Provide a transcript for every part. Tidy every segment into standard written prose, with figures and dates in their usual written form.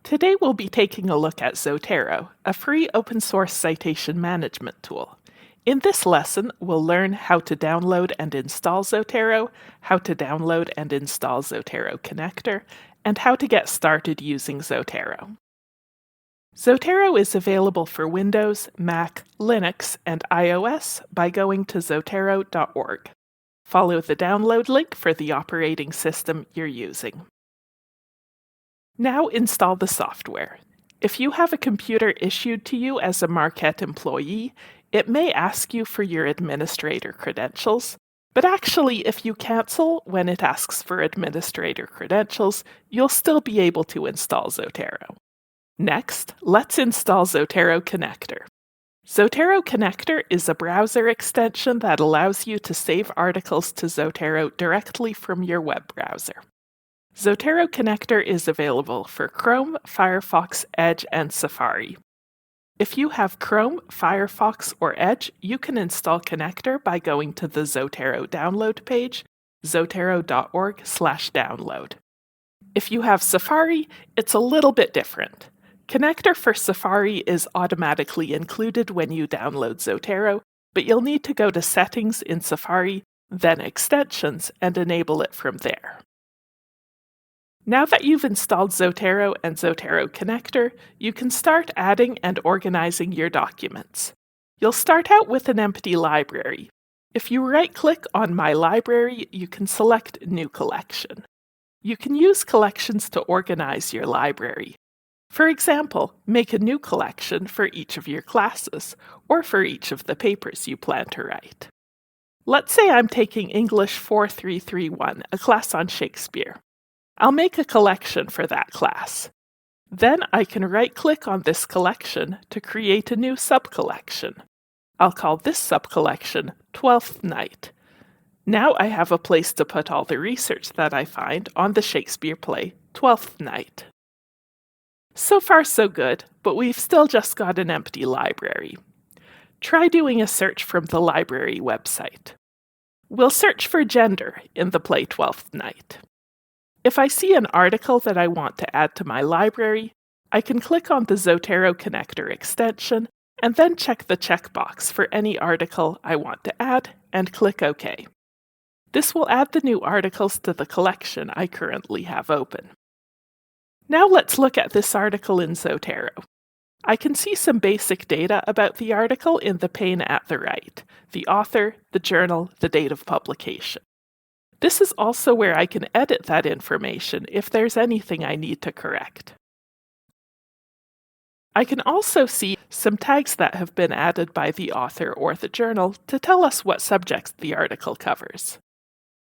Today we'll be taking a look at Zotero, a free open source citation management tool. In this lesson, we'll learn how to download and install Zotero, how to download and install Zotero Connector, and how to get started using Zotero. Zotero is available for Windows, Mac, Linux, and iOS by going to zotero.org. Follow the download link for the operating system you're using. Now install the software. If you have a computer issued to you as a Marquette employee, it may ask you for your administrator credentials, but actually if you cancel when it asks for administrator credentials, you'll still be able to install Zotero. Next, let's install Zotero Connector. Zotero Connector is a browser extension that allows you to save articles to Zotero directly from your web browser. Zotero Connector is available for Chrome, Firefox, Edge, and Safari. If you have Chrome, Firefox, or Edge, you can install Connector by going to the Zotero download page, zotero.org/download. If you have Safari, it's a little bit different. Connector for Safari is automatically included when you download Zotero, but you'll need to go to Settings in Safari, then Extensions, and enable it from there. Now that you've installed Zotero and Zotero Connector, you can start adding and organizing your documents. You'll start out with an empty library. If you right-click on My Library, you can select New Collection. You can use collections to organize your library. For example, make a new collection for each of your classes, or for each of the papers you plan to write. Let's say I'm taking English 4331, a class on Shakespeare. I'll make a collection for that class. Then I can right-click on this collection to create a new subcollection. I'll call this subcollection Twelfth Night. Now I have a place to put all the research that I find on the Shakespeare play Twelfth Night. So far so good, but we've still just got an empty library. Try doing a search from the library website. We'll search for gender in the play Twelfth Night. If I see an article that I want to add to my library, I can click on the Zotero Connector extension and then check the checkbox for any article I want to add and click OK. This will add the new articles to the collection I currently have open. Now let's look at this article in Zotero. I can see some basic data about the article in the pane at the right: the author, the journal, the date of publication. This is also where I can edit that information if there's anything I need to correct. I can also see some tags that have been added by the author or the journal to tell us what subjects the article covers.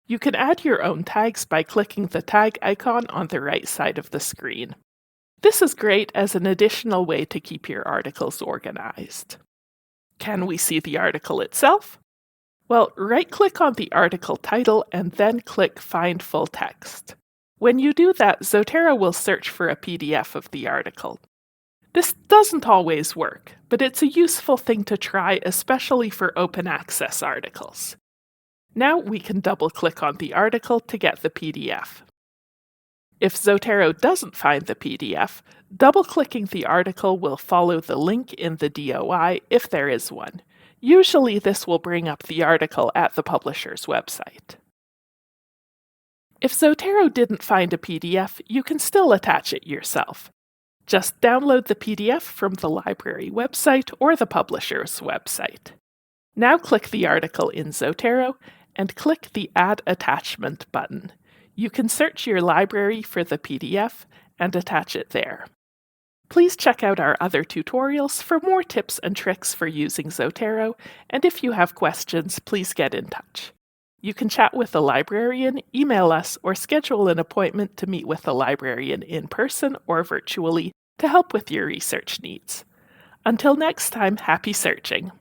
You can add your own tags by clicking the tag icon on the right side of the screen. This is great as an additional way to keep your articles organized. Can we see the article itself? Well, right-click on the article title and then click Find Full Text. When you do that, Zotero will search for a PDF of the article. This doesn't always work, but it's a useful thing to try, especially for open access articles. Now we can double-click on the article to get the PDF. If Zotero doesn't find the PDF, double-clicking the article will follow the link in the DOI if there is one. Usually this will bring up the article at the publisher's website. If Zotero didn't find a PDF, you can still attach it yourself. Just download the PDF from the library website or the publisher's website. Now click the article in Zotero and click the Add Attachment button. You can search your library for the PDF and attach it there. Please check out our other tutorials for more tips and tricks for using Zotero, and if you have questions, please get in touch. You can chat with a librarian, email us, or schedule an appointment to meet with a librarian in person or virtually to help with your research needs. Until next time, happy searching!